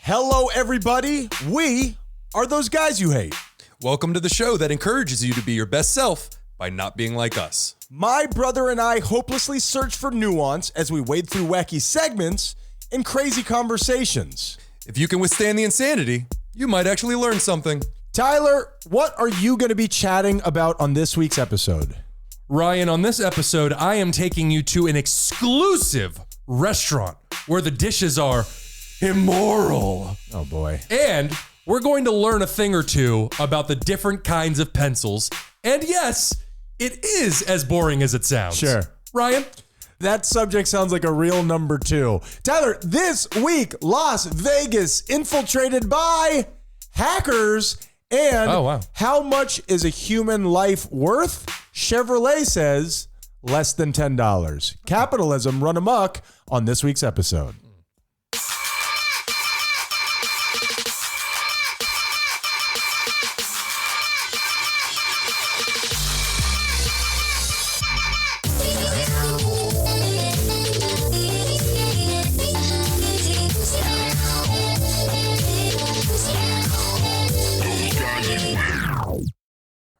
Hello, everybody. We are those guys you hate. Welcome to the show that encourages you to be your best self by not being like us. My brother and I hopelessly search for nuance as we wade through wacky segments and crazy conversations. If you can withstand the insanity, you might actually learn something. Tyler, what are you going to be chatting about on this week's episode? Ryan, on this episode, I am taking you to an exclusive restaurant where the dishes are immoral. Oh, boy. And we're going to learn a thing or two about the different kinds of pencils. And yes, it is as boring as it sounds. Sure. Ryan? That subject sounds like a real number two. Tyler, this week, Las Vegas infiltrated by hackers. And how much is a human life worth? Chevrolet says less than $10. Capitalism run amok on this week's episode.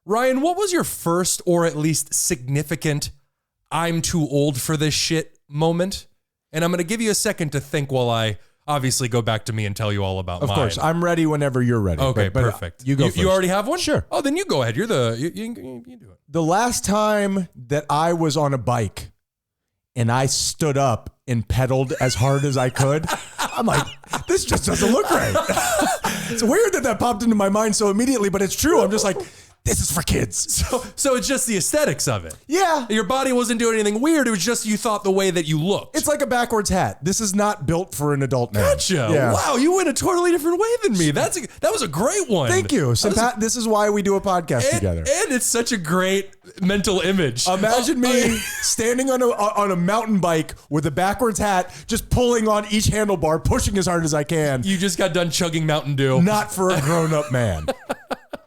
Ryan, what was your first or at least significant I'm too old for this shit moment? And I'm going to give you a second to think while I obviously go back to me and tell you all about mine. Of course, I'm ready whenever you're ready. Okay, perfect. You go first. You already have one? Sure. Oh, then you go ahead. You do it. The last time that I was on a bike and I stood up and pedaled as hard as I could, I'm like, this just doesn't look right. It's weird that popped into my mind so immediately, but it's true. I'm just like, this is for kids. So it's just the aesthetics of it. Yeah. Your body wasn't doing anything weird. It was just you thought the way that you looked. It's like a backwards hat. This is not built for an adult man. Gotcha. Yeah. Wow, you went a totally different way than me. That was a great one. Thank you. This is why we do a podcast together. And it's such a great mental image. Imagine me standing on a mountain bike with a backwards hat, just pulling on each handlebar, pushing as hard as I can. You just got done chugging Mountain Dew. Not for a grown-up man.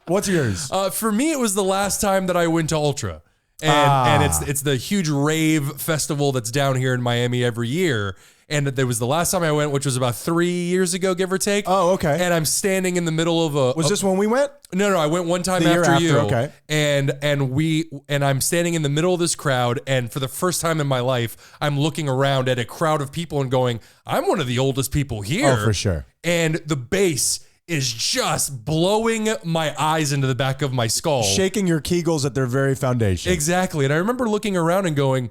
What's yours? For me, it was the last time that I went to Ultra. And it's the huge rave festival that's down here in Miami every year. And there was the last time I went, which was about 3 years ago, give or take. Oh, okay. And I'm standing in the middle of a... Was this when we went? No, I went one time after you. Okay. And I'm standing in the middle of this crowd, and for the first time in my life, I'm looking around at a crowd of people and going, I'm one of the oldest people here. Oh, for sure. And the bass is just blowing my eyes into the back of my skull. Shaking your Kegels at their very foundation. Exactly. And I remember looking around and going,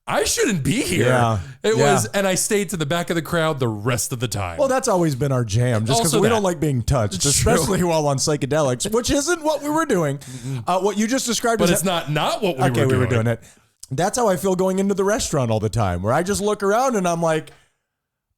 I shouldn't be here. Yeah. And I stayed to the back of the crowd the rest of the time. Well, that's always been our jam, just because we don't like being touched, especially while on psychedelics, which isn't what we were doing. What you just described but it's not what we were doing. Okay, we were doing it. That's how I feel going into the restaurant all the time, where I just look around and I'm like,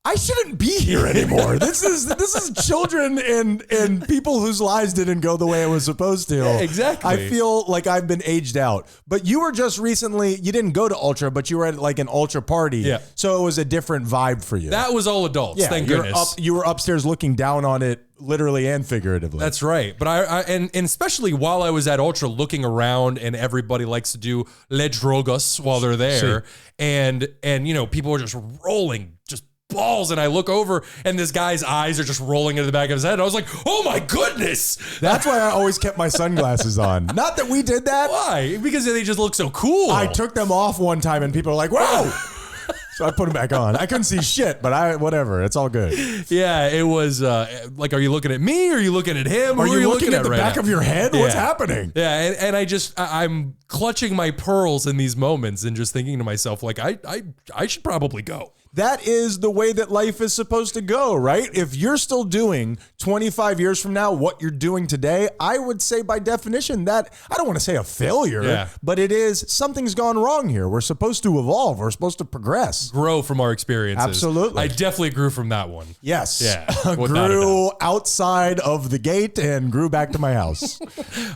I shouldn't be here anymore. This is children and people whose lives didn't go the way it was supposed to. Yeah, exactly. I feel like I've been aged out. But you were just recently, you didn't go to Ultra, but you were at like an Ultra party. Yeah. So it was a different vibe for you. That was all adults, thank goodness. You were upstairs looking down on it literally and figuratively. That's right. But and especially while I was at Ultra looking around, and everybody likes to do le drogas while they're there. And people were just rolling, just balls, and I look over and this guy's eyes are just rolling into the back of his head. I was like, oh my goodness. That's why I always kept my sunglasses on. Not that we did that. Why? Because they just look so cool. I took them off one time and people are like, whoa. So I put them back on. I couldn't see shit, but whatever. It's all good. Yeah, it was like, are you looking at me? Or are you looking at him? Are you looking at the back of your head? What's happening? Yeah, and I'm clutching my pearls in these moments and just thinking to myself, like, I should probably go. That is the way that life is supposed to go, right? If you're still doing 25 years from now what you're doing today, I would say by definition that, I don't want to say a failure, but it is, something's gone wrong here. We're supposed to evolve. We're supposed to progress. Grow from our experiences. Absolutely. I definitely grew from that one. Yes. Yeah. Grew outside of the gate and grew back to my house.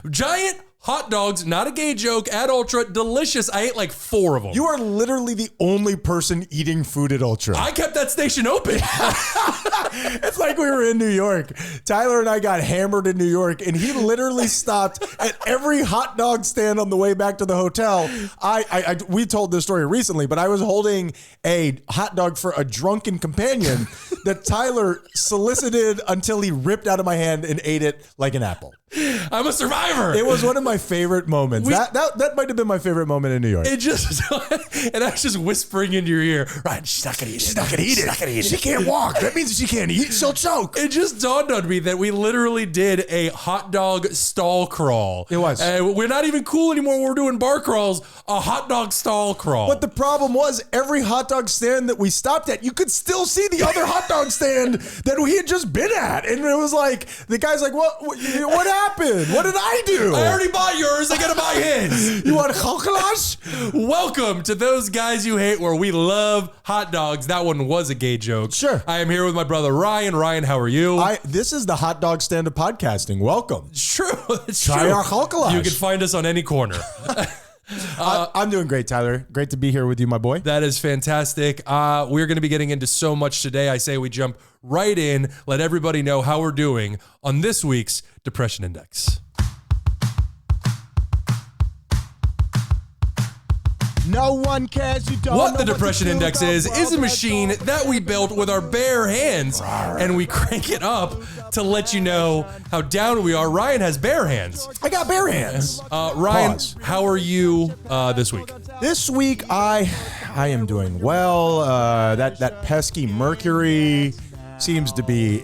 Giant hot dogs, not a gay joke, at Ultra, delicious. I ate like 4 of them. You are literally the only person eating food at Ultra. I kept that station open. It's like we were in New York. Tyler and I got hammered in New York, and he literally stopped at every hot dog stand on the way back to the hotel. We told this story recently, but I was holding a hot dog for a drunken companion that Tyler solicited until he ripped out of my hand and ate it like an apple. I'm a survivor. It was one of my favorite moments. That might have been my favorite moment in New York. And I was just whispering into your ear, Ryan, she's not gonna eat it. She's not gonna eat it. She's not gonna eat it. She can't walk. That means she can't eat. She'll choke. It just dawned on me that we literally did a hot dog stall crawl. It was. We're not even cool anymore. We're doing bar crawls. A hot dog stall crawl. But the problem was every hot dog stand that we stopped at, you could still see the other hot dog stand that we had just been at. And it was like, the guy's like, what happened? What did I do? I already bought yours. I gotta buy his. You want chocolate? Welcome to Those Guys You Hate, where we love hot dogs. That one was a gay joke. Sure. I am here with my brother Ryan. Ryan, how are you? This is the hot dog stand of podcasting. Welcome. It's true. It's Try true. our chocolate. You can find us on any corner. I'm doing great, Tyler. Great to be here with you, my boy. That is fantastic. We're going to be getting into so much today. I say we jump right in, let everybody know how we're doing on this week's Depression Index. No one cares. You don't. What the Depression Index is a machine that we built with our bare hands, and we crank it up to let you know how down we are. Ryan has bare hands. I got bare hands. Ryan, Pause. how are you this week? This week, I am doing well. That pesky Mercury seems to be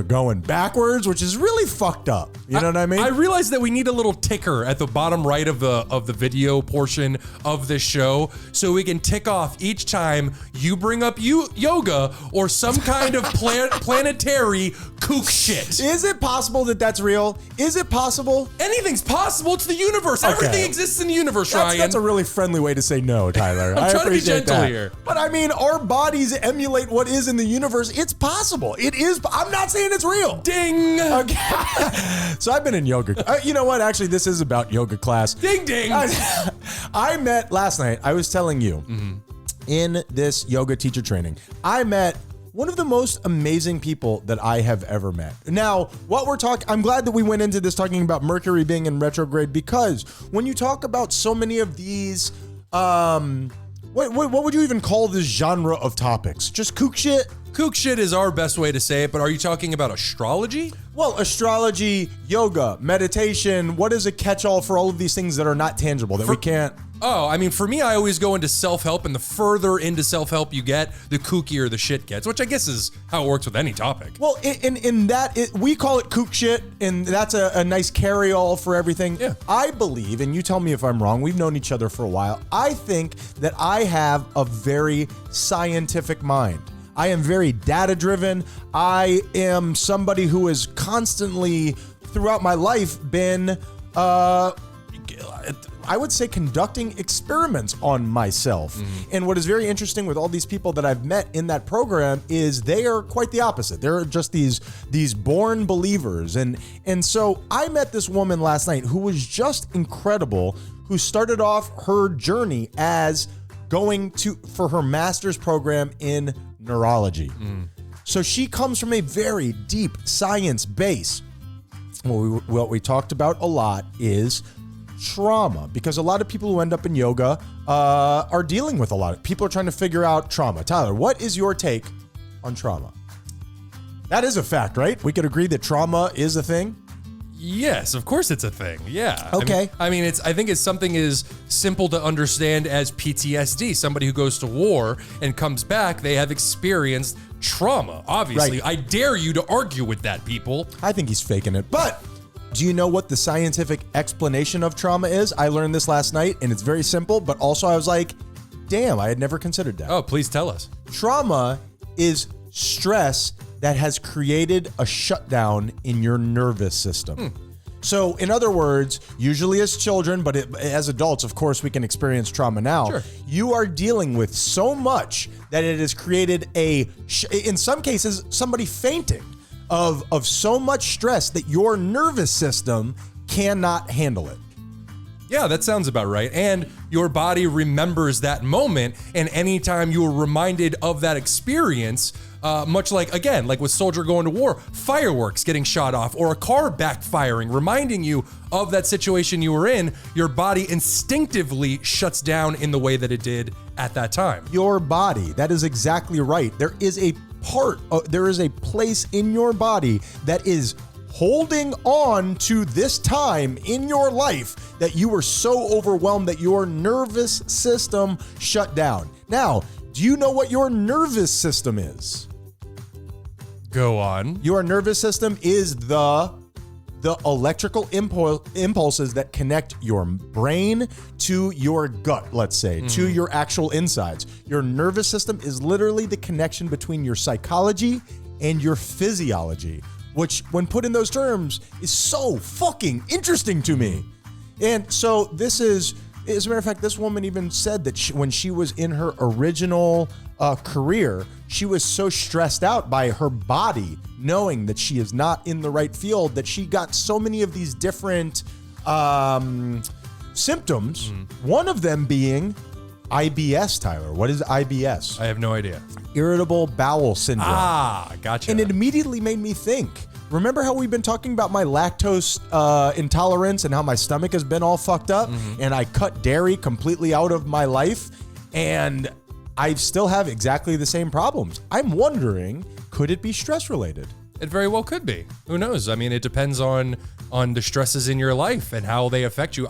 going backwards, which is really fucked up. You know what I mean? I realized that we need a little ticker at the bottom right of the video portion of this show, so we can tick off each time you bring up yoga or some kind of planetary kook shit. Is it possible that that's real? Is it possible? Anything's possible. It's the universe. Okay. Everything exists in the universe, Ryan. That's a really friendly way to say no, Tyler. I'm trying to be appreciate gentle that. here. But I mean, our bodies emulate what is in the universe. It's possible. It is. I'm not saying it's real. Ding. Okay. So I've been in yoga. You know what? Actually, this is about yoga class. Ding, ding. I met last night. I was telling you in this yoga teacher training, I met one of the most amazing people that I have ever met. Now, what we're talking, I'm glad that we went into this talking about Mercury being in retrograde, because when you talk about so many of these, what would you even call this genre of topics? Just kook shit? Kook shit is our best way to say it, but are you talking about astrology? Well, astrology, yoga, meditation, what is a catch-all for all of these things that are not tangible, that we can't... Oh, I mean, for me, I always go into self-help, and the further into self-help you get, the kookier the shit gets, which I guess is how it works with any topic. Well, in that, we call it kook shit, and that's a nice carry-all for everything. Yeah. I believe, and you tell me if I'm wrong, we've known each other for a while, I think that I have a very scientific mind. I am very data-driven. I am somebody who has constantly, throughout my life, been, I would say, conducting experiments on myself. And what is very interesting with all these people that I've met in that program is they are quite the opposite. They're just these born believers. And so I met this woman last night who was just incredible, who started off her journey as going for her master's program in neurology. So she comes from a very deep science base. What we talked about a lot is trauma, because a lot of people who end up in yoga are dealing with a lot of people are trying to figure out trauma. Tyler, what is your take on trauma? That is a fact, right? We could agree that trauma is a thing. Yes, of course it's a thing. Yeah. Okay. I think it's something as simple to understand as PTSD. Somebody who goes to war and comes back, they have experienced trauma. Obviously, Right. I dare you to argue with that, people. I think he's faking it. But do you know what the scientific explanation of trauma is? I learned this last night, and it's very simple, but also I was like, damn, I had never considered that. Oh, please tell us. Trauma is stress that has created a shutdown in your nervous system. So in other words, usually as children, but as adults, of course, we can experience trauma now. Sure. You are dealing with so much that it has created in some cases, somebody fainting of so much stress that your nervous system cannot handle it. Yeah, that sounds about right. And your body remembers that moment. And anytime you are reminded of that experience, much like, again, like with soldier going to war, fireworks getting shot off or a car backfiring, reminding you of that situation you were in, your body instinctively shuts down in the way that it did at that time. Your body, that is exactly right. There is a place in your body that is holding on to this time in your life that you were so overwhelmed that your nervous system shut down. Now, do you know what your nervous system is? Go on. Your nervous system is the electrical impulses that connect your brain to your gut, let's say, to your actual insides. Your nervous system is literally the connection between your psychology and your physiology, which, when put in those terms, is so fucking interesting to me. And so this is, as a matter of fact, this woman even said that when she was in her original career, she was so stressed out by her body knowing that she is not in the right field that she got so many of these different symptoms, one of them being IBS, Tyler. What is IBS? I have no idea. Irritable bowel syndrome. Ah, gotcha. And it immediately made me think. Remember how we've been talking about my lactose intolerance and how my stomach has been all fucked up? And I cut dairy completely out of my life, and I still have exactly the same problems. I'm wondering, could it be stress related? It very well could be. Who knows? I mean, it depends on the stresses in your life and how they affect you.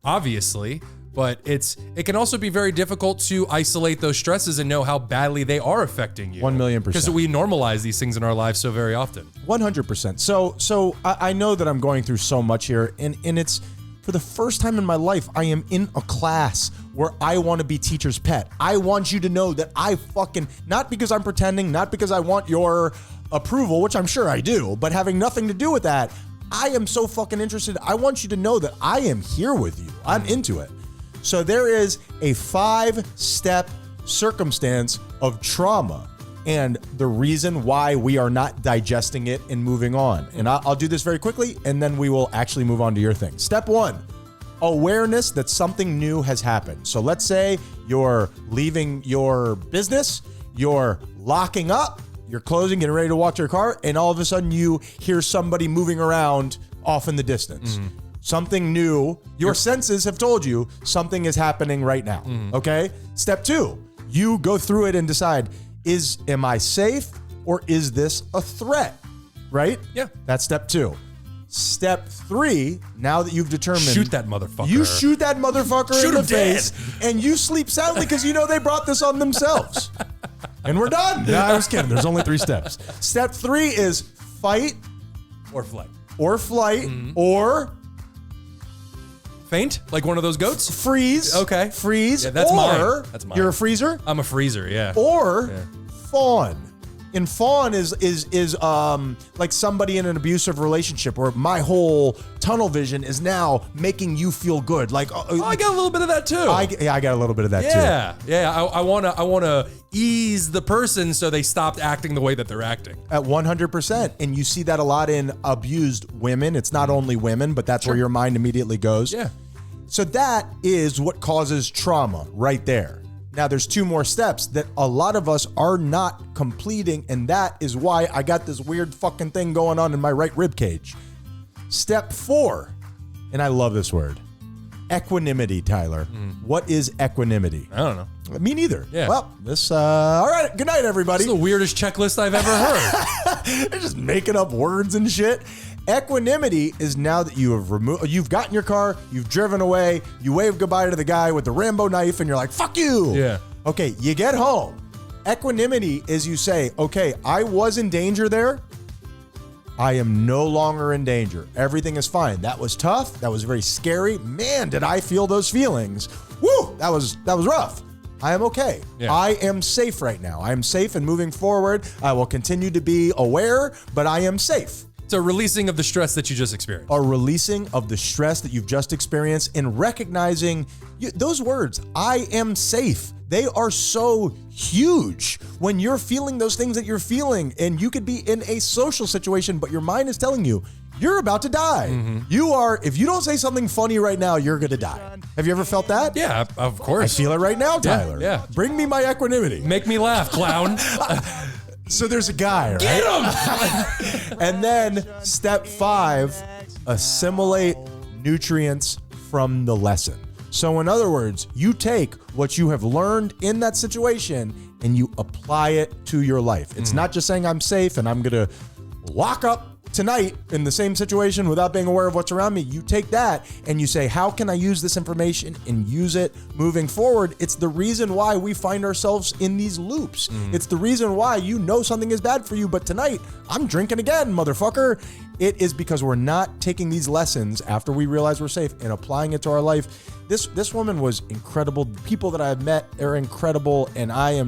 Obviously. But it can also be very difficult to isolate those stresses and know how badly they are affecting you. 1,000,000%. Because we normalize these things in our lives so very often. 100%. So I know that I'm going through so much here, and it's, for the first time in my life, I am in a class where I want to be teacher's pet. I want you to know that I fucking, not because I'm pretending, not because I want your approval, which I'm sure I do, but having nothing to do with that, I am so fucking interested. I want you to know that I am here with you. I'm into it. So there is a 5-step circumstance of trauma and the reason why we are not digesting it and moving on. And I'll do this very quickly, and then we will actually move on to your thing. Step 1, awareness that something new has happened. So let's say you're leaving your business, you're locking up, you're closing, getting ready to walk to your car, and all of a sudden you hear somebody moving around off in the distance. Something new. Your senses have told you something is happening right now. Okay? Step 2, you go through it and decide, am I safe or is this a threat? Right? Yeah. That's step 2. Step 3, now that you've determined. Shoot that motherfucker. You shoot that motherfucker in the face dead. and you sleep soundly because you know they brought this on themselves. And we're done. No, I was kidding. There's only 3 steps. Step 3 is fight or flight. Or faint? Like one of those goats? Freeze. Okay. Freeze. Yeah, that's mine. That's mine. You're a freezer? I'm a freezer, yeah. Or fawn. And fawn is like somebody in an abusive relationship where my whole tunnel vision is now making you feel good. Like I got a little bit of that too. I got a little bit of that too. Yeah. I wanna ease the person so they stopped acting the way that they're acting. At 100%. And you see that a lot in abused women. It's not only women, but that's where your mind immediately goes. Yeah. So that is what causes trauma right there. Now, there's 2 more steps that a lot of us are not completing, and that is why I got this weird fucking thing going on in my right rib cage. Step 4, and I love this word, equanimity, Tyler. What is equanimity? I don't know. Me neither. Yeah. Well, all right, good night, everybody. This is the weirdest checklist I've ever heard. They're just making up words and shit. Equanimity is now that you've gotten your car, you've driven away, you wave goodbye to the guy with the Rambo knife, and you're like, fuck you. Yeah. Okay, you get home. Equanimity is you say, okay, I was in danger there. I am no longer in danger. Everything is fine. That was tough. That was very scary. Man, did I feel those feelings. Woo, that was rough. I am okay. Yeah. I am safe right now. I am safe and moving forward. I will continue to be aware, but I am safe. It's a releasing of the stress that you just experienced. A releasing of the stress that you've just experienced and recognizing those words, I am safe. They are so huge when you're feeling those things that you're feeling, and you could be in a social situation, but your mind is telling you, you're about to die. If you don't say something funny right now, you're going to die. Have you ever felt that? Yeah, of course. I feel it right now, Tyler. Yeah. Bring me my equanimity. Make me laugh, clown. So there's a guy, right? Get him! And then step 5, assimilate nutrients from the lesson. So in other words, you take what you have learned in that situation and you apply it to your life. It's not just saying I'm safe and I'm going to lock up tonight in the same situation without being aware of what's around me. You take that and you say, how can I use this information and use it moving forward? It's the reason why we find ourselves in these loops. It's the reason why you know something is bad for you, but tonight I'm drinking again, motherfucker. It is because we're not taking these lessons after we realize we're safe and applying it to our life. This woman was incredible. The people that I've met are incredible, and I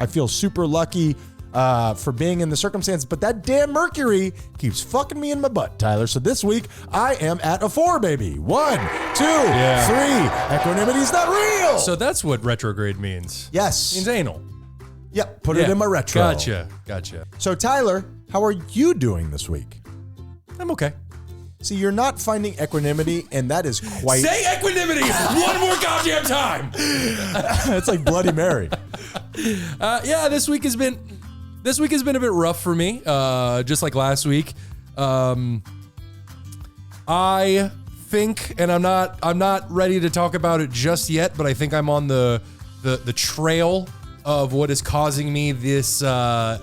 feel super lucky for being in the circumstance, but that damn Mercury keeps fucking me in my butt, Tyler. So this week, I am at a 4, baby. 1, 2, 3. Equanimity's not real. So that's what retrograde means. Yes. It means anal. Yep, put it in my retro. Gotcha. So Tyler, how are you doing this week? I'm okay. See, you're not finding equanimity, and that is quite... Say equanimity one more goddamn time. It's like Bloody Mary. This week has been a bit rough for me, just like last week. I think, and I'm not ready to talk about it just yet, but I think I'm on the trail of what is causing me this there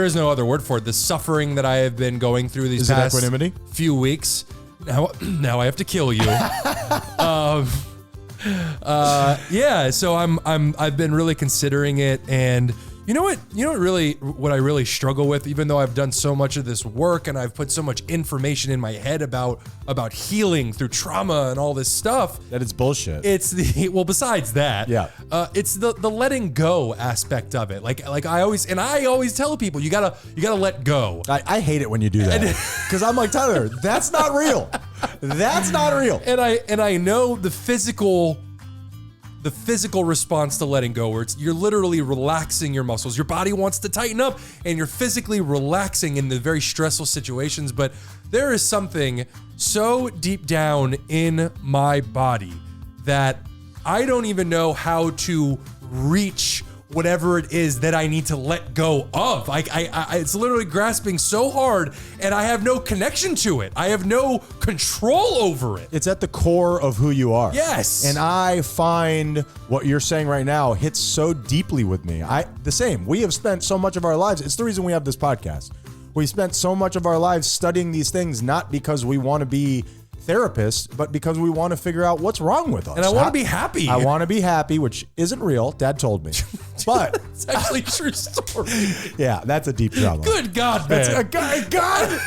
is no other word for it. The suffering that I have been going through these past equanimity? Few weeks. Now I have to kill you. So I've been really considering it, and what I really struggle with, even though I've done so much of this work and I've put so much information in my head about healing through trauma and all this stuff. That it's bullshit. It's besides that, it's the letting go aspect of it. Like I always tell people, you gotta let go. I hate it when you do that, because I'm like, Tyler, that's not real. That's not real. And I know the physical response to letting go, where you're literally relaxing your muscles. Your body wants to tighten up and you're physically relaxing in the very stressful situations. But there is something so deep down in my body that I don't even know how to reach whatever it is that I need to let go of. It's literally grasping so hard, and I have no connection to it. I have no control over it. It's at the core of who you are. Yes. And I find what you're saying right now hits so deeply with me. The same. We have spent so much of our lives. It's the reason we have this podcast. We spent so much of our lives studying these things, not because we want to be therapists, but because we want to figure out what's wrong with us. And I want to be happy. I want to be happy, which isn't real. Dad told me. But it's actually a true story. Yeah, that's a deep trauma. Good God, man. God,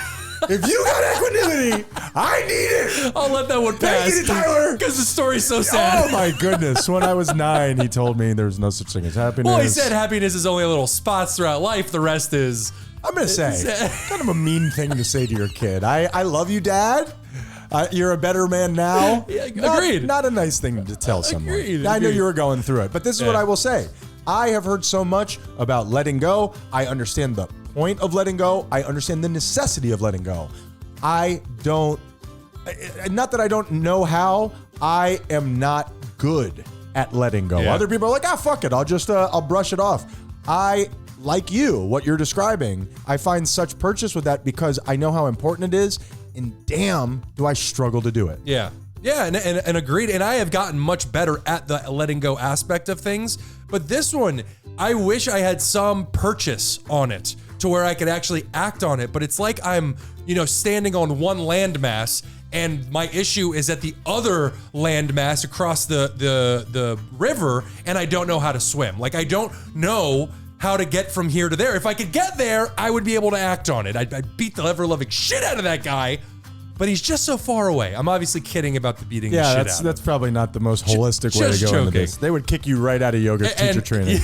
if you got equanimity, I need it. I'll let that one pass. Thank you, Tyler. Because the story's so sad. Oh my goodness. When I was 9, he told me there was no such thing as happiness. Well, he said happiness is only little spots throughout life. The rest is... I'm going to say, kind of a mean thing to say to your kid. I love you, Dad. You're a better man now. Yeah, agreed. Not a nice thing to tell someone. Agreed. I know you were going through it, but this is what I will say. I have heard so much about letting go. I understand the point of letting go. I understand the necessity of letting go. Not that I don't know how, I am not good at letting go. Yeah. Other people are like, fuck it. I'll brush it off. Like you, what you're describing, I find such purchase with that because I know how important it is. And damn, do I struggle to do it. Yeah, and agreed. And I have gotten much better at the letting go aspect of things. But this one, I wish I had some purchase on it to where I could actually act on it. But it's like I'm, standing on one landmass, and my issue is at the other landmass across the river, and I don't know how to swim. Like, I don't know how to get from here to there. If I could get there, I would be able to act on it. I'd beat the ever-loving shit out of that guy, but he's just so far away. I'm obviously kidding about the beating the shit out of him. That's probably not the most holistic way to go into this. They would kick you right out of yoga teacher training.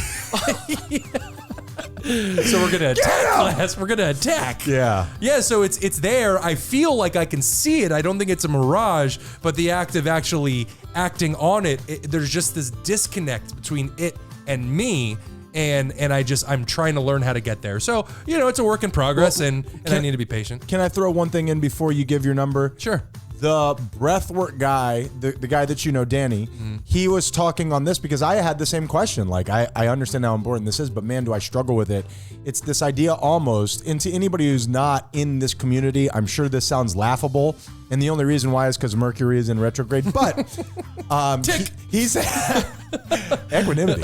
So we're gonna attack class. We're gonna attack. Yeah. So it's there. I feel like I can see it. I don't think it's a mirage, but the act of actually acting on it, there's just this disconnect between it and me. And I'm trying to learn how to get there. So, it's a work in progress, and I need to be patient. Can I throw one thing in before you give your number? Sure. The breathwork guy, the guy that you know, Danny, he was talking on this because I had the same question. Like, I understand how important this is, but man, do I struggle with it. It's this idea almost, and to anybody who's not in this community, I'm sure this sounds laughable. And the only reason why is because Mercury is in retrograde. But he said, equanimity.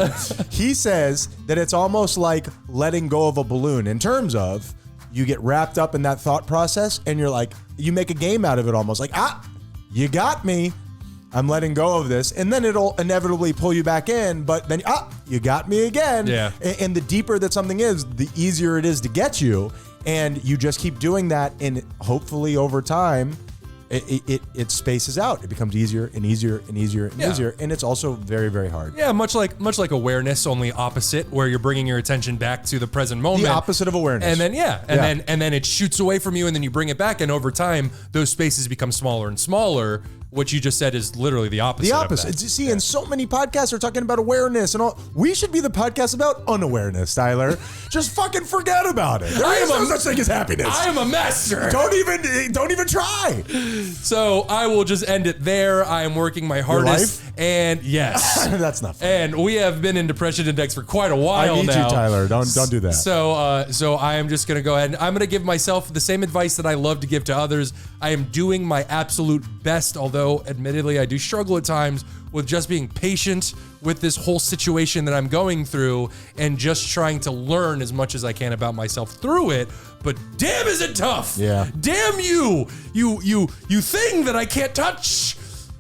He says that it's almost like letting go of a balloon in terms of you get wrapped up in that thought process and you're like, you make a game out of it almost like, you got me. I'm letting go of this. And then it'll inevitably pull you back in, but then, you got me again. Yeah. And the deeper that something is, the easier it is to get you. And you just keep doing that. And hopefully over time, it spaces out. It becomes easier and easier and easier and easier, and it's also very, very hard. Yeah, much like awareness, only opposite, where you're bringing your attention back to the present moment. The opposite of awareness. And then and then it shoots away from you, and then you bring it back, and over time, those spaces become smaller and smaller. What you just said is literally the opposite. The opposite. Of that. See, and so many podcasts are talking about awareness and all. We should be the podcast about unawareness, Tyler. Just fucking forget about it. There is no such thing as happiness. I am a master. Don't even try. So I will just end it there. I am working my hardest. Your life? And yes. That's not fun. And we have been in Depression Index for quite a while now. I need you, Tyler. Don't do that. So I am just going to go ahead and I'm going to give myself the same advice that I love to give to others. I am doing my absolute best, although admittedly I do struggle at times with just being patient with this whole situation that I'm going through and just trying to learn as much as I can about myself through it. But damn, is it tough? Yeah. Damn you thing that I can't touch.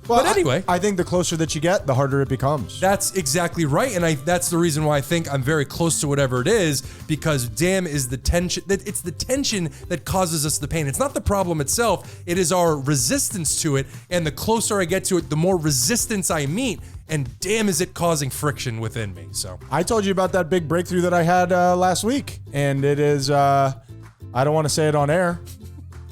Well, but anyway, I think the closer that you get, the harder it becomes. That's exactly right, and that's the reason why I think I'm very close to whatever it is, because damn is the tension. It's the tension that causes us the pain. It's not the problem itself. It is our resistance to it, and the closer I get to it, the more resistance I meet, and damn is it causing friction within me. So I told you about that big breakthrough that I had last week, and it is, I don't want to say it on air.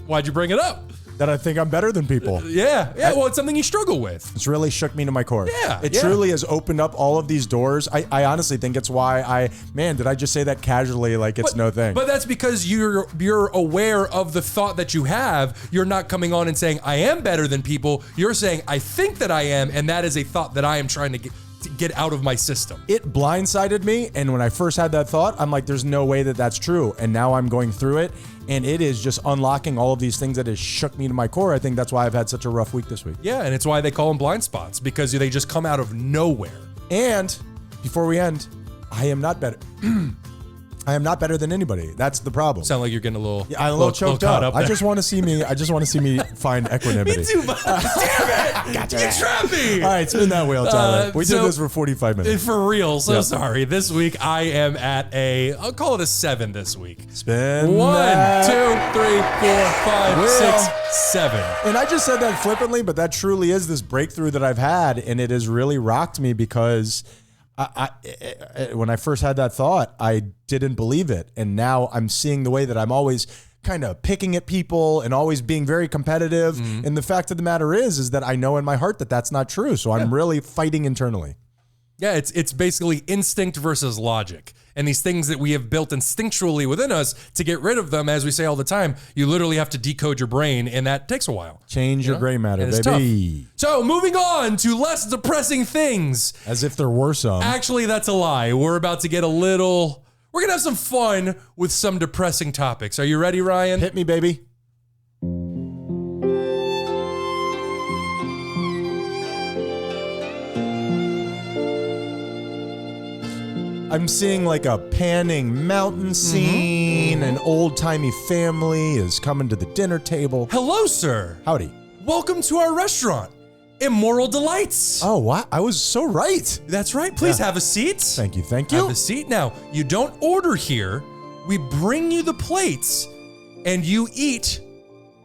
Why'd you bring it up? That I think I'm better than people. Yeah. Well, it's something you struggle with. It's really shook me to my core. Yeah. It truly has opened up all of these doors. I honestly think it's why did I just say that casually like it's no thing? But that's because you're aware of the thought that you have. You're not coming on and saying, I am better than people. You're saying, I think that I am, and that is a thought that I am trying to get out of my system. It blindsided me, and when I first had that thought, I'm like, there's no way that that's true. And now I'm going through it, and it is just unlocking all of these things that has shook me to my core. I think that's why I've had such a rough week this week. Yeah, and it's why they call them blind spots, because they just come out of nowhere. And before we end, I am not better. I am not better than anybody. That's the problem. Sound like you're getting a little, I'm a little choked up. I just want to see me find equanimity. Me too, but damn it! Gotcha. You trapped me. All right, spin that wheel, Tyler. We did this for 45 minutes. For real. So sorry. This week I am at I'll call it a 7 this week. Spin 1, 2, 3, 4, that 5, wheel. 6, 7. And I just said that flippantly, but that truly is this breakthrough that I've had, and it has really rocked me because when I first had that thought, I didn't believe it. And now I'm seeing the way that I'm always kind of picking at people and always being very competitive. Mm-hmm. And the fact of the matter is that I know in my heart that that's not true. So I'm really fighting internally. Yeah, it's basically instinct versus logic. And these things that we have built instinctually within us, to get rid of them, as we say all the time, you literally have to decode your brain, and that takes a while. Change your gray matter, baby. Tough. So moving on to less depressing things. As if there were some. Actually, that's a lie. We're about to get we're going to have some fun with some depressing topics. Are you ready, Ryan? Hit me, baby. I'm seeing like a panning mountain scene. An old-timey family is coming to the dinner table. Hello, sir. Howdy. Welcome to our restaurant, Immoral Delights. Oh, wow. I was so right. That's right. Please have a seat. Thank you. Have a seat. Now, you don't order here. We bring you the plates, and you eat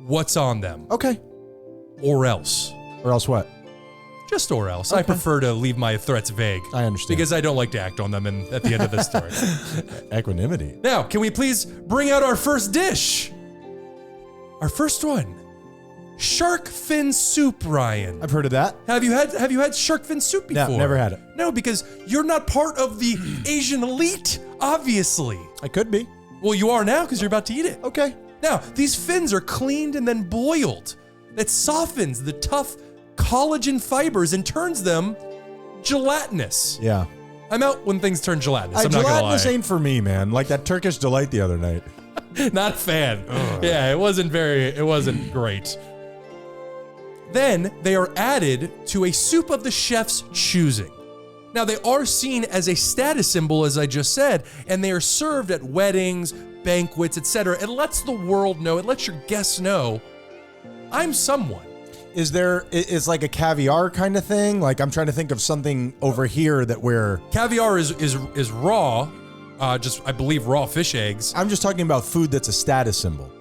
what's on them. Okay. Or else. Or else what? Just or else. Okay. I prefer to leave my threats vague. I understand. Because I don't like to act on them at the end of this story. Equanimity. Now, can we please bring out our first dish? Our first one. shark fin soup, Ryan. I've heard of that. Have you had shark fin soup before? No, never had it. No, because you're not part of the Asian elite, obviously. I could be. Well, you are now because you're about to eat it. Okay. Now, these fins are cleaned and then boiled. That softens the tough collagen fibers and turns them gelatinous. Yeah. I'm out when things turn gelatinous. I'm not gonna lie. Gelatinous ain't for me, man. Like that Turkish delight the other night. Not a fan. Yeah, it wasn't great. Then they are added to a soup of the chef's choosing. Now, they are seen as a status symbol, as I just said, and they are served at weddings, banquets, etc. It lets the world know, it lets your guests know, I'm someone. Is like a caviar kind of thing? Like I'm trying to think of something over here that we're... Caviar is raw, just I believe raw fish eggs. I'm just talking about food that's a status symbol.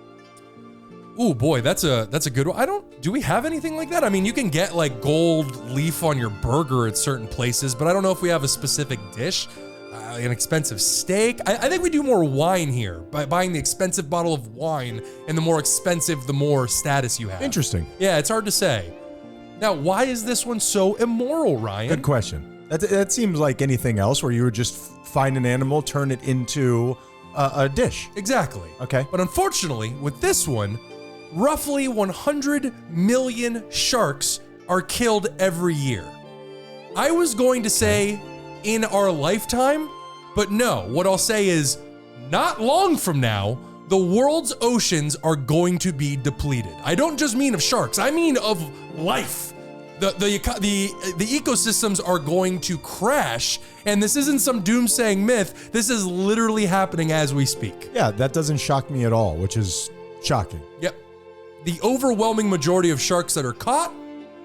Ooh, boy, that's a good one. Do we have anything like that? I mean, you can get like gold leaf on your burger at certain places, but I don't know if we have a specific dish, an expensive steak. I think we do more wine here by buying the expensive bottle of wine, and the more expensive, the more status you have. Interesting. Yeah, it's hard to say. Now, why is this one so immoral, Ryan? Good question. That seems like anything else where you would just find an animal, turn it into a dish. Exactly. Okay. But unfortunately, with this one, roughly 100 million sharks are killed every year. I was going to say in our lifetime, but no, what I'll say is not long from now, the world's oceans are going to be depleted. I don't just mean of sharks, I mean of life. The ecosystems are going to crash, and this isn't some doomsaying myth. This is literally happening as we speak. Yeah, that doesn't shock me at all, which is shocking. Yep. The overwhelming majority of sharks that are caught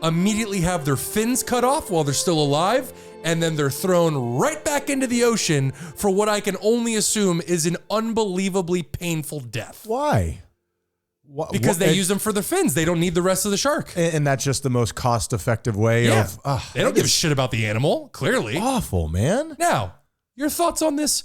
immediately have their fins cut off while they're still alive, and then they're thrown right back into the ocean for what I can only assume is an unbelievably painful death. Why? Because they use them for their fins. They don't need the rest of the shark. And that's just the most cost-effective way of... They don't give a shit about the animal, clearly. Awful, man. Now, your thoughts on this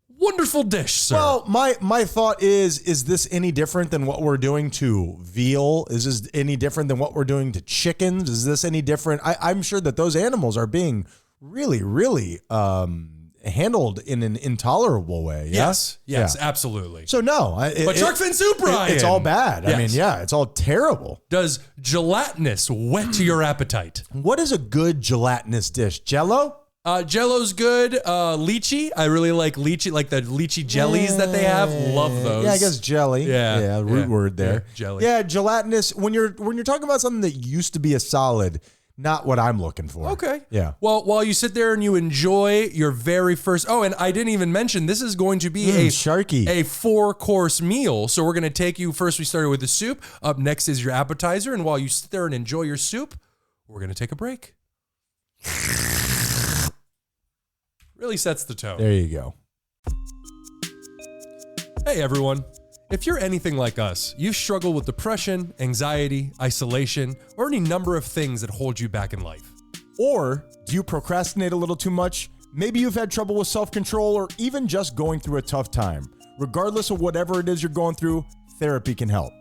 wonderful dish, sir? Well, my thought is this any different than what we're doing to veal? Is this any different than what we're doing to chickens? Is this any different? I'm sure that those animals are being really, really handled in an intolerable way. Yeah? Yes, absolutely. So no. But shark fin soup, Ryan. It's all bad. Yes. I mean, yeah, it's all terrible. Does gelatinous whet to your appetite? What is a good gelatinous dish? Jell-O? Jell-O's good. Lychee. I really like lychee, like the lychee jellies that they have. Love those. Yeah, I guess jelly. Yeah. Root word there. Yeah, jelly. Yeah, gelatinous. When you're talking about something that used to be a solid, not what I'm looking for. Okay. Yeah. Well, while you sit there and you enjoy your very first, and I didn't even mention, this is going to be a 4-course meal. So we're going to take you, first we started with the soup. Up next is your appetizer. And while you sit there and enjoy your soup, we're going to take a break. Really sets the tone. There you go. Hey, everyone. If you're anything like us, you've struggled with depression, anxiety, isolation, or any number of things that hold you back in life. Or do you procrastinate a little too much? Maybe you've had trouble with self-control or even just going through a tough time. Regardless of whatever it is you're going through, therapy can help.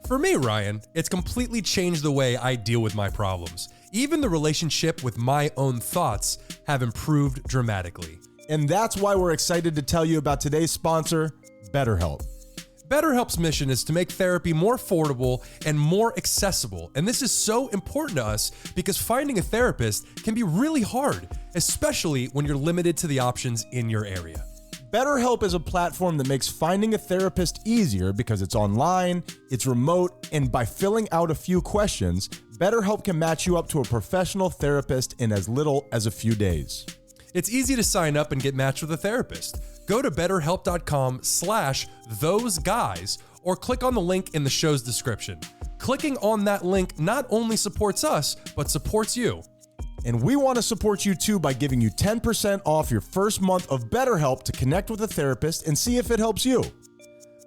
For me, Ryan, it's completely changed the way I deal with my problems. Even the relationship with my own thoughts have improved dramatically. And that's why we're excited to tell you about today's sponsor, BetterHelp. BetterHelp's mission is to make therapy more affordable and more accessible. And this is so important to us because finding a therapist can be really hard, especially when you're limited to the options in your area. BetterHelp is a platform that makes finding a therapist easier because it's online, it's remote, and by filling out a few questions, BetterHelp can match you up to a professional therapist in as little as a few days. It's easy to sign up and get matched with a therapist. Go to betterhelp.com/thoseguys or click on the link in the show's description. Clicking on that link not only supports us, but supports you. And we want to support you too by giving you 10% off your first month of BetterHelp to connect with a therapist and see if it helps you.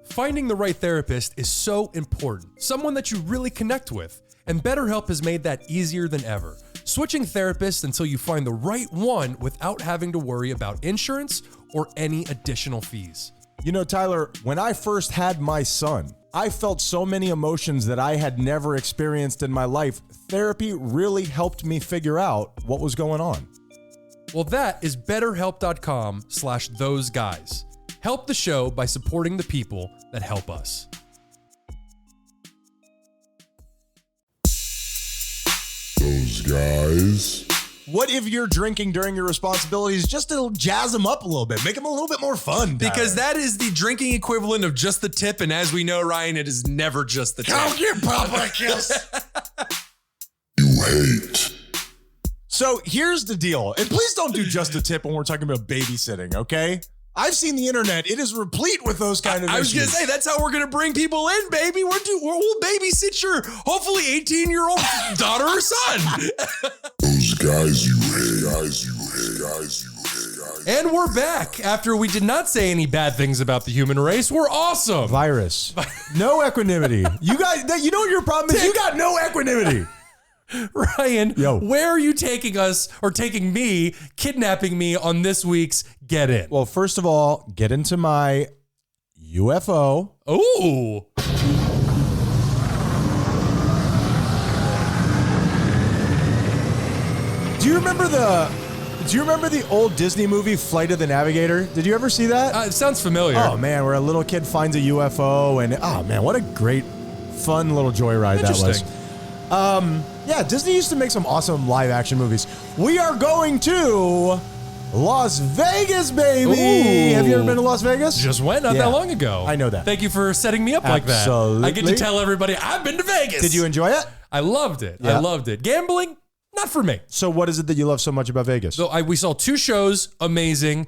Finding the right therapist is so important, someone that you really connect with, and BetterHelp has made that easier than ever. Switching therapists until you find the right one without having to worry about insurance or any additional fees. You know, Tyler, when I first had my son, I felt so many emotions that I had never experienced in my life. Therapy really helped me figure out what was going on. Well, that is betterhelp.com/thoseguys. Help the show by supporting the people that help us. Those guys. What if you're drinking during your responsibilities just to jazz them up a little bit, make them a little bit more fun? Tyler? Because that is the drinking equivalent of just the tip, and as we know, Ryan, it is never just the tip. Come get Papa a kiss. You hate. So here's the deal, and please don't do just a tip when we're talking about babysitting, okay? I've seen the internet. It is replete with those kind of issues. I was going to say, that's how we're going to bring people in, baby. We'll babysit your hopefully 18-year-old daughter or son. Those guys you hate, guys you hate, guys you hate, guys. And we're back after we did not say any bad things about the human race. We're awesome. Virus. No equanimity. You guys, you know what your problem is? You got no equanimity. Ryan, where are you taking us or taking me, kidnapping me on this week's Get In? Well, first of all, get into my UFO. Ooh. Do you remember the old Disney movie Flight of the Navigator? Did you ever see that? It sounds familiar. Oh man, where a little kid finds a UFO and oh man, what a great fun little joyride that was. Yeah, Disney used to make some awesome live action movies. We are going to Las Vegas, baby. Ooh. Have you ever been to Las Vegas? Just went not that long ago. I know that. Thank you for setting me up like that. Absolutely. I get to tell everybody I've been to Vegas. Did you enjoy it? I loved it. Yeah. I loved it. Gambling, not for me. So what is it that you love so much about Vegas? So we saw 2 shows, amazing.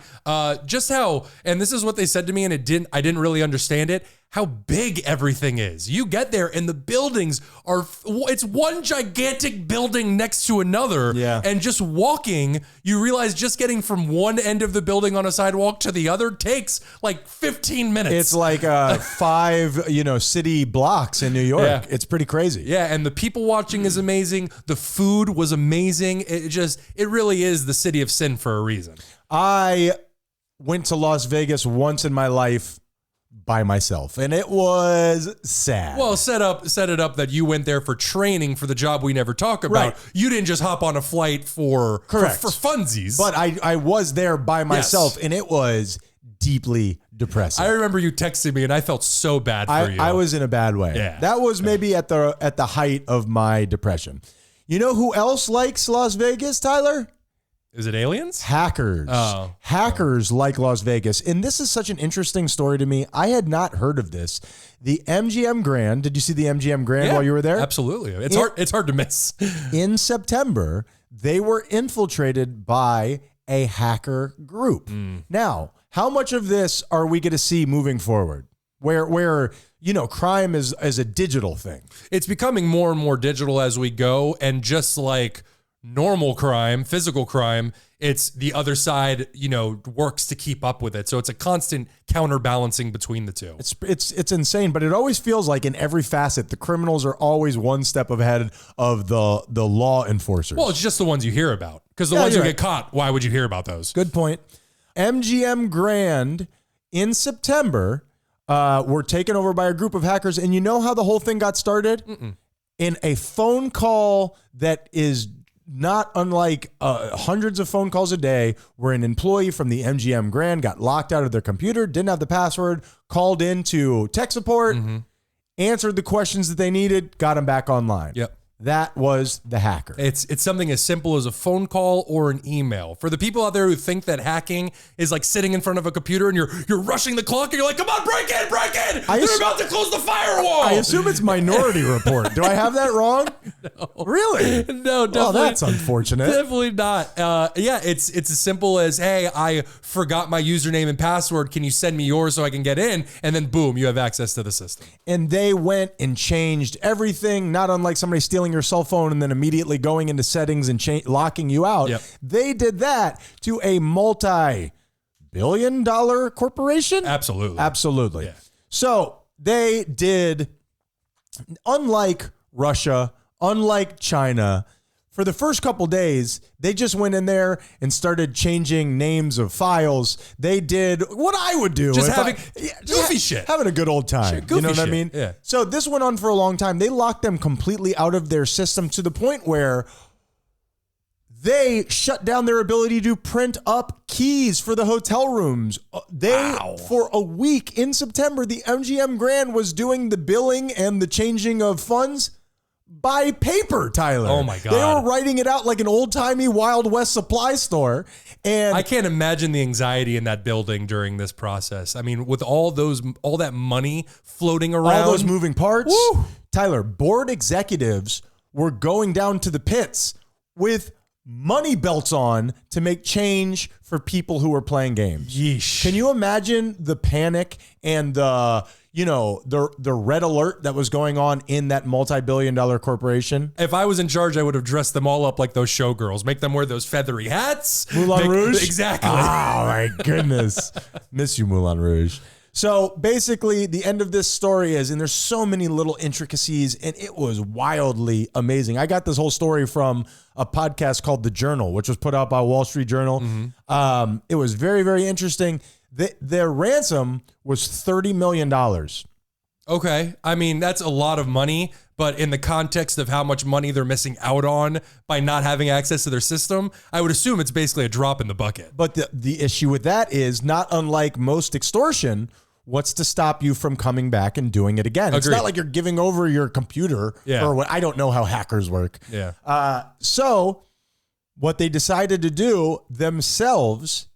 Just how, and this is what they said to me, and I didn't really understand it, how big everything is. You get there and the buildings it's one gigantic building next to another. Yeah. And just walking, you realize just getting from one end of the building on a sidewalk to the other takes like 15 minutes. It's like 5, city blocks in New York. Yeah. It's pretty crazy. Yeah. And the people watching is amazing. The food was amazing. It really is the city of sin for a reason. I went to Las Vegas once in my life by myself, and it was sad. Well, set it up that you went there for training for the job we never talk about. Right. You didn't just hop on a flight for funsies. But I was there by myself, and it was deeply depressing. I remember you texting me, and I felt so bad for you. I was in a bad way. Yeah. That was maybe at the height of my depression. You know who else likes Las Vegas, Tyler? Is it aliens? Hackers. Hackers like Las Vegas. And this is such an interesting story to me. I had not heard of this. The MGM Grand. Did you see the MGM Grand while you were there? Absolutely. It's hard to miss. In September, they were infiltrated by a hacker group. Now, how much of this are we going to see moving forward? Where crime is a digital thing. It's becoming more and more digital as we go, and just like normal crime, physical crime, it's the other side, works to keep up with it. So it's a constant counterbalancing between the two. It's insane, but it always feels like in every facet, the criminals are always one step ahead of the law enforcers. Well, it's just the ones you hear about, because the ones who get caught, why would you hear about those? Good point. MGM Grand in September were taken over by a group of hackers, and you know how the whole thing got started? In a phone call that is not unlike hundreds of phone calls a day, where an employee from the MGM Grand got locked out of their computer, didn't have the password, called into tech support, answered the questions that they needed, got them back online. Yep. That was the hacker. It's something as simple as a phone call or an email. For the people out there who think that hacking is like sitting in front of a computer and you're rushing the clock and you're like, come on, break in. They're about to close the firewall. I assume it's Minority Report. Do I have that wrong? No. Really? No, definitely. Oh, that's unfortunate. Definitely not. It's as simple as, hey, I forgot my username and password. Can you send me yours so I can get in? And then boom, you have access to the system. And they went and changed everything, not unlike somebody stealing your cell phone and then immediately going into settings and locking you out. Yep. They did that to a multi-billion-dollar corporation? Absolutely. Yeah. So they did, unlike Russia, unlike China, for the first couple days, they just went in there and started changing names of files. They did what I would do. Just having goofy shit. Having a good old time. Sure, you know what shit. I mean? Yeah. So this went on for a long time. They locked them completely out of their system to the point where they shut down their ability to print up keys for the hotel rooms. For a week in September, the MGM Grand was doing the billing and the changing of funds by paper, Tyler. Oh my God. They were writing it out like an old-timey Wild West supply store. And I can't imagine the anxiety in that building during this process. I mean, with all that money floating around. all those moving parts. Woo! Tyler, board executives were going down to the pits with money belts on to make change for people who were playing games. Yeesh. Can you imagine the panic and the red alert that was going on in that multi-billion-dollar corporation? If I was in charge, I would have dressed them all up like those showgirls. Make them wear those feathery hats. Moulin Rouge? Exactly. Oh, my goodness. Miss you, Moulin Rouge. So basically, the end of this story is, and there's so many little intricacies, and it was wildly amazing. I got this whole story from a podcast called The Journal, which was put out by Wall Street Journal. Mm-hmm. It was very, very interesting. Their ransom was $30 million. Okay. I mean, that's a lot of money, but in the context of how much money they're missing out on by not having access to their system, I would assume it's basically a drop in the bucket. But the issue with that is, not unlike most extortion, what's to stop you from coming back and doing it again? It's Agreed. not like you're giving over your computer or what. I don't know how hackers work. Yeah. So what they decided to do themselves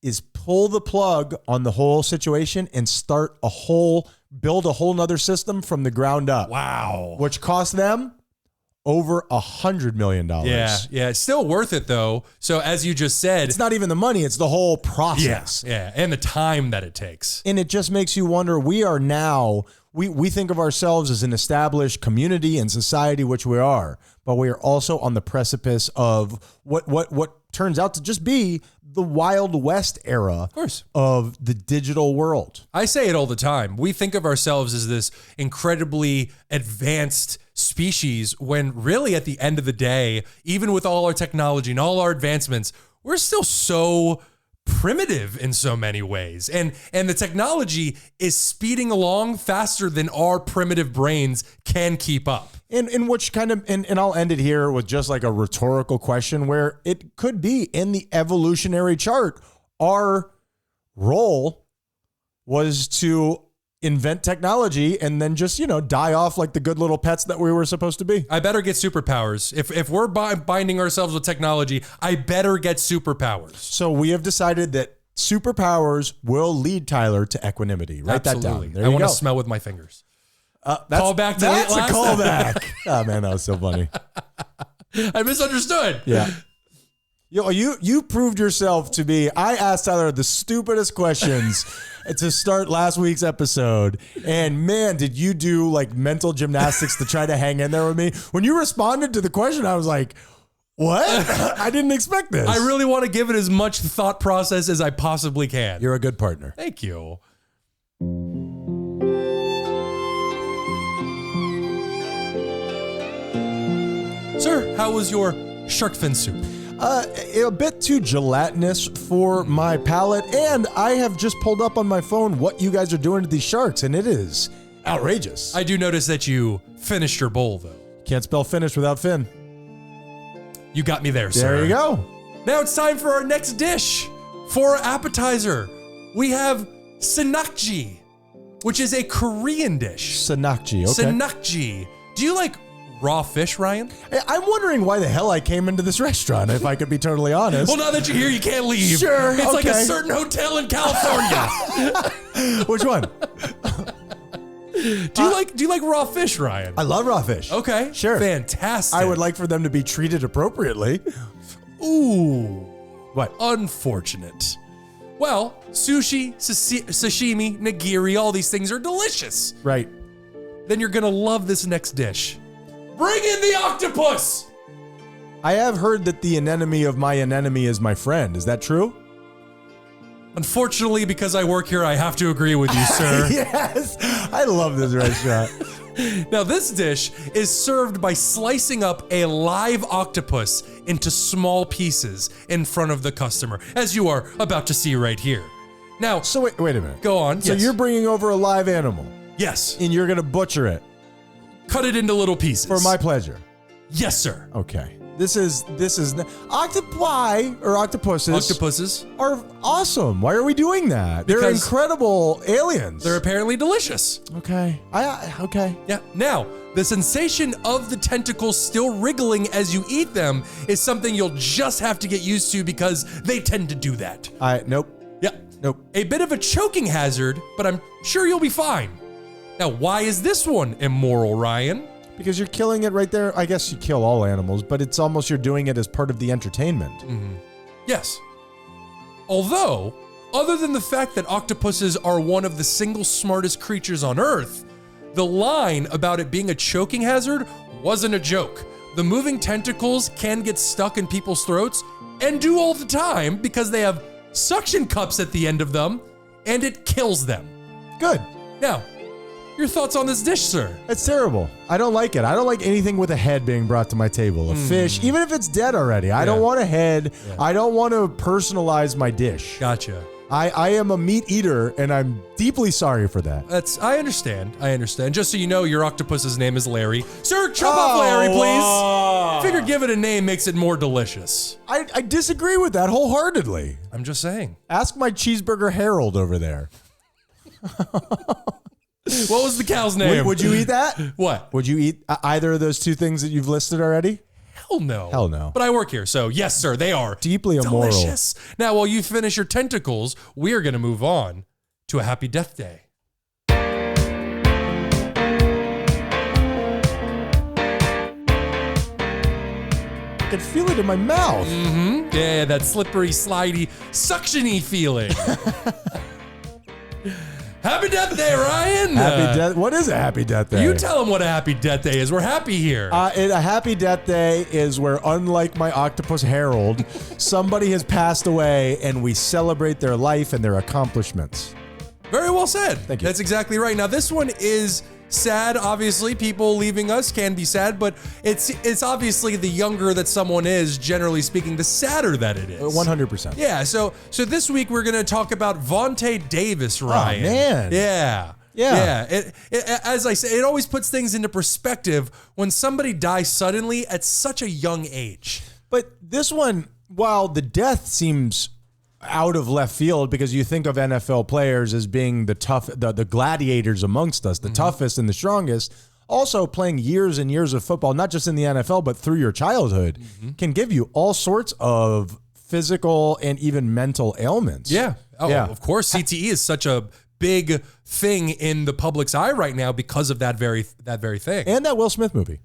is pull the plug on the whole situation and build a whole nother system from the ground up. Wow. Which cost them over $100 million. Yeah. It's still worth it though. So as you just said, It's not even the money, it's the whole process. Yeah. And the time that it takes. And it just makes you wonder, we are now, we think of ourselves as an established community and society, which we are, but we are also on the precipice of what turns out to just be the Wild West era of the digital world. I say it all the time. We think of ourselves as this incredibly advanced species when really at the end of the day, even with all our technology and all our advancements, we're still so primitive in so many ways. And the technology is speeding along faster than our primitive brains can keep up. In which kind of, and I'll end it here with just like a rhetorical question where it could be in the evolutionary chart, our role was to invent technology and then just, die off like the good little pets that we were supposed to be. I better get superpowers. If we're binding ourselves with technology, I better get superpowers. So we have decided that superpowers will lead Tyler to equanimity. Write that down. There I you want go. to smell with my fingers. Call back to that's a callback. Oh man, that was so funny. I misunderstood. Yeah. You proved yourself to be. I asked Tyler the stupidest questions to start last week's episode, and man, did you do like mental gymnastics to try to hang in there with me? When you responded to the question, I was like, what? I didn't expect this. I really want to give it as much thought process as I possibly can. You're a good partner. Thank you. Sir, how was your shark fin soup? A bit too gelatinous for my palate, and I have just pulled up on my phone what you guys are doing to these sharks, and it is outrageous. I do notice that you finished your bowl, though. Can't spell finish without fin. You got me there, sir. There you go. Now it's time for our next dish. For our appetizer, we have sanakji, which is a Korean dish. Sanakji, okay. Sanakji. Do you like raw fish, Ryan? I'm wondering why the hell I came into this restaurant, if I could be totally honest. Well, now that you're here, you can't leave. Sure, It's like a okay. certain hotel in California. Which one? Do you like raw fish, Ryan? I love raw fish. Okay. Sure. Fantastic. I would like for them to be treated appropriately. Ooh. What? Unfortunate. Well, sushi, sashimi, nigiri, all these things are delicious. Right. Then you're going to love this next dish. Bring in the octopus! I have heard that the anemone of my anemone is my friend. Is that true? Unfortunately, because I work here, I have to agree with you, sir. Yes. I love this restaurant. Now, this dish is served by slicing up a live octopus into small pieces in front of the customer, as you are about to see right here. Now, So wait a minute. go on. So Yes. you're bringing over a live animal Yes. and you're going to butcher it Cut it into little pieces. for my pleasure. Yes, sir. Okay. This is octopi or octopuses. Octopuses. Are awesome. Why are we doing that? They're Because incredible aliens. They're apparently delicious. okay. Okay. Yeah. Now, the sensation of the tentacles still wriggling as you eat them is something you'll just have to get used to because they tend to do that. Nope. Yeah. Nope. A bit of a choking hazard, but I'm sure you'll be fine. Now, why is this one immoral, Ryan? Because you're killing it right there. I guess you kill all animals, but it's almost you're doing it as part of the entertainment. Yes. Although, other than the fact that octopuses are one of the single smartest creatures on Earth, the line about it being a choking hazard wasn't a joke. The moving tentacles can get stuck in people's throats and do all the time because they have suction cups at the end of them, and it kills them. Good. Now, your thoughts on this dish, sir? It's terrible. I don't like it. I don't like anything with a head being brought to my table. A fish, even if it's dead already. I don't want a head. Yeah. I don't want to personalize my dish. Gotcha. I am a meat eater, and I'm deeply sorry for that. I understand. Just so you know, your octopus's name is Larry. Sir, chop off Larry, please. Figure give it a name makes it more delicious. I disagree with that wholeheartedly. I'm just saying. Ask my cheeseburger Harold over there. What was the cow's name? Would you eat that? What? Would you eat either of those two things that you've listed already? Hell no. Hell no. But I work here, so yes, sir, they are deeply immoral. Delicious. Now, while you finish your tentacles, we are going to move on to a happy death day. I can feel it in my mouth. Mm-hmm. Yeah, that slippery, slidey, suction-y feeling. Happy Death Day, Ryan. Happy death. What is a happy death day? You tell them what a happy death day is. We're happy here. A happy death day is where, unlike my octopus Harold, somebody has passed away and we celebrate their life and their accomplishments. Very well said. Thank you. That's exactly right. Now, this one is sad. Obviously, people leaving us can be sad, but it's obviously the younger that someone is, generally speaking, the sadder that it is. 100%. Yeah. So this week we're going to talk about Vontae Davis, Ryan. Oh, man. Yeah. Yeah. As I say, it always puts things into perspective when somebody dies suddenly at such a young age. But this one, while the death seems out of left field because you think of NFL players as being the tough, the gladiators amongst us, the toughest and the strongest, also playing years and years of football, not just in the NFL, but through your childhood, can give you all sorts of physical and even mental ailments. Yeah. Oh, Yeah. of course. CTE is such a big thing in the public's eye right now because of that very thing. And that Will Smith movie.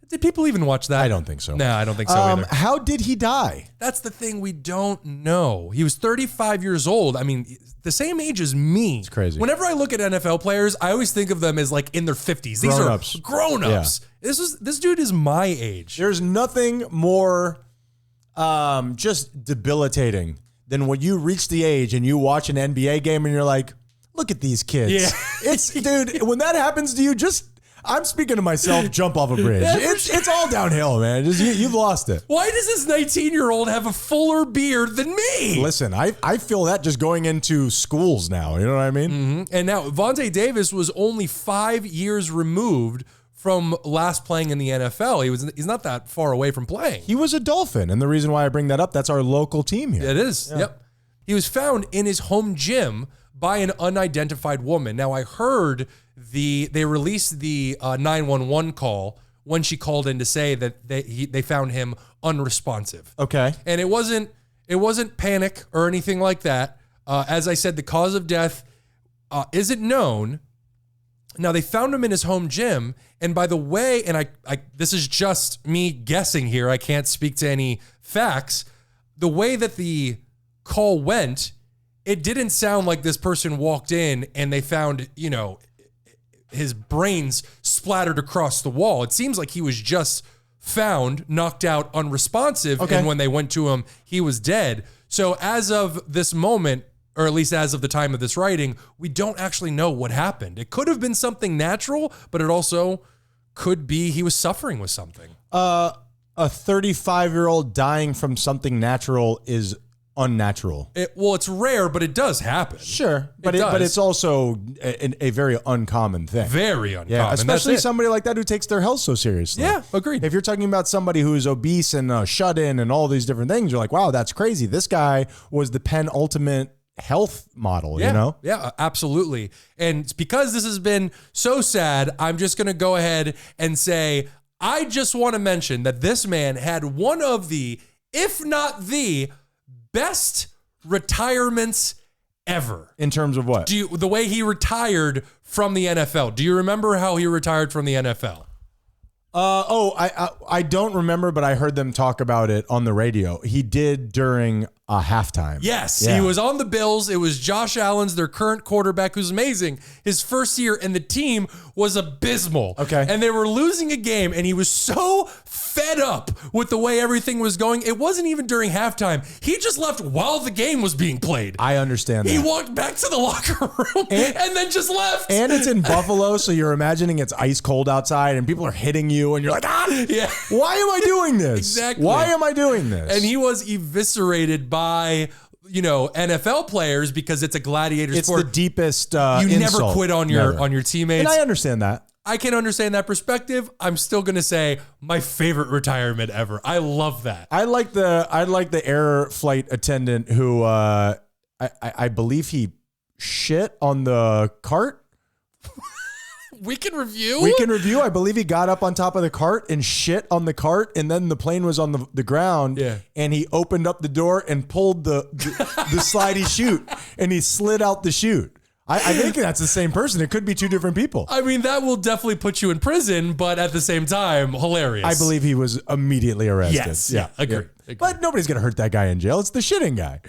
Did people even watch that? I don't think so. No, I don't think so either. How did he die? That's the thing we don't know. He was 35 years old. I mean, the same age as me. It's crazy. Whenever I look at NFL players, I always think of them as like in their 50s. These Grown-ups. are grown-ups. Yeah. This dude is my age. There's nothing more just debilitating than when you reach the age and you watch an NBA game and you're like, look at these kids. Yeah. It's dude, when that happens to you, I'm speaking to myself, jump off a bridge. It's all downhill, man. You've lost it. Why does this 19-year-old have a fuller beard than me? Listen, I feel that just going into schools now. You know what I mean? Mm-hmm. And now Vontae Davis was only 5 years removed from last playing in the NFL. He's not that far away from playing. He was a Dolphin, and the reason why I bring that up, that's our local team here. It is. Yeah. Yep. He was found in his home gym by an unidentified woman. Now, I heard they released the 911 call when she called in to say that they found him unresponsive. Okay. And it wasn't panic or anything like that. As I said, the cause of death isn't known. Now, they found him in his home gym, and by the way, and I this is just me guessing here, I can't speak to any facts. The way that the call went, it didn't sound like this person walked in and they found, his brains splattered across the wall. It seems like he was just found, knocked out, unresponsive, okay. And when they went to him, he was dead. So as of this moment, or at least as of the time of this writing, we don't actually know what happened. It could have been something natural, but it also could be he was suffering with something. A 35-year-old dying from something natural is unnatural. It's rare, but it does happen. Sure, but it's also a very uncommon thing. Very uncommon. Yeah, especially somebody like that who takes their health so seriously. Yeah, agreed. If you're talking about somebody who is obese and shut in and all these different things, you're like, wow, that's crazy. This guy was the penultimate health model, yeah, you know? Yeah, absolutely. And because this has been so sad, I'm just going to go ahead and say, I just want to mention that this man had one of the, if not the best retirements ever. In terms of what? The way he retired from the NFL. Do you remember how he retired from the NFL? I don't remember, but I heard them talk about it on the radio. He did during a halftime. Yes, yeah. He was on the Bills. It was Josh Allen's, their current quarterback, who's amazing. His first year, and the team was abysmal. Okay. And they were losing a game, and he was so fed up with the way everything was going. It wasn't even during halftime. He just left while the game was being played. I understand that. He walked back to the locker room and then just left. And it's in Buffalo, so you're imagining it's ice cold outside and people are hitting you and you're like, yeah. Why am I doing this? Exactly. Why am I doing this? And he was eviscerated by, NFL players because it's a gladiator sport. It's the deepest you insult. never quit on your teammates. And I understand that. I can understand that perspective. I'm still going to say my favorite retirement ever. I love that. I like the air flight attendant who I believe he shit on the cart. We can review. I believe he got up on top of the cart and shit on the cart, and then the plane was on the ground. Yeah. And he opened up the door and pulled the slidey chute, and he slid out the chute. I think that's the same person. It could be two different people. I mean, that will definitely put you in prison, but at the same time, hilarious. I believe he was immediately arrested. Yes. Yeah. Agree. But nobody's going to hurt that guy in jail. It's the shitting guy.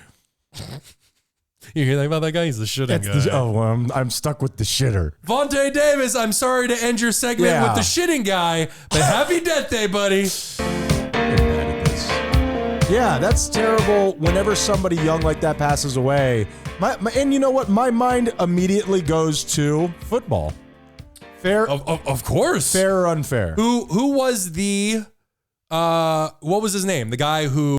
You hear that about that guy? He's the shitting guy. I'm stuck with the shitter. Vontae Davis, I'm sorry to end your segment with the shitting guy, but happy death day, buddy. Yeah, that's terrible. Whenever somebody young like that passes away, and you know what? My mind immediately goes to football. Fair, of course. Fair or unfair? Who was the what was his name? The guy who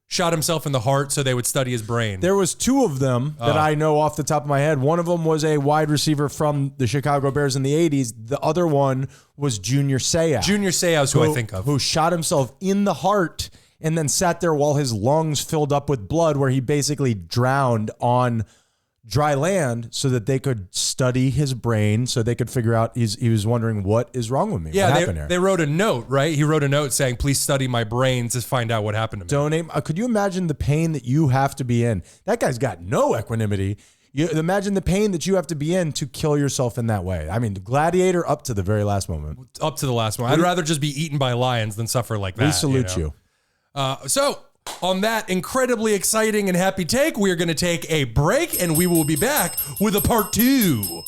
shot himself in the heart so they would study his brain. There was two of them that I know off the top of my head. One of them was a wide receiver from the Chicago Bears in the 80s. The other one was Junior Seau. Junior Seau is who I think of. Who shot himself in the heart and then sat there while his lungs filled up with blood, where he basically drowned on dry land so that they could study his brain, so they could figure out, he was wondering, what is wrong with me? Yeah, what happened here? They wrote a note, right? He wrote a note saying, please study my brain to find out what happened to me. Donate. Could you imagine the pain that you have to be in? That guy's got no equanimity. You imagine the pain that you have to be in to kill yourself in that way. I mean, the gladiator up to the very last moment. Up to the last moment. I'd rather just be eaten by lions than suffer like that. We salute you. So on that incredibly exciting and happy take, we are going to take a break, and we will be back with a part 2.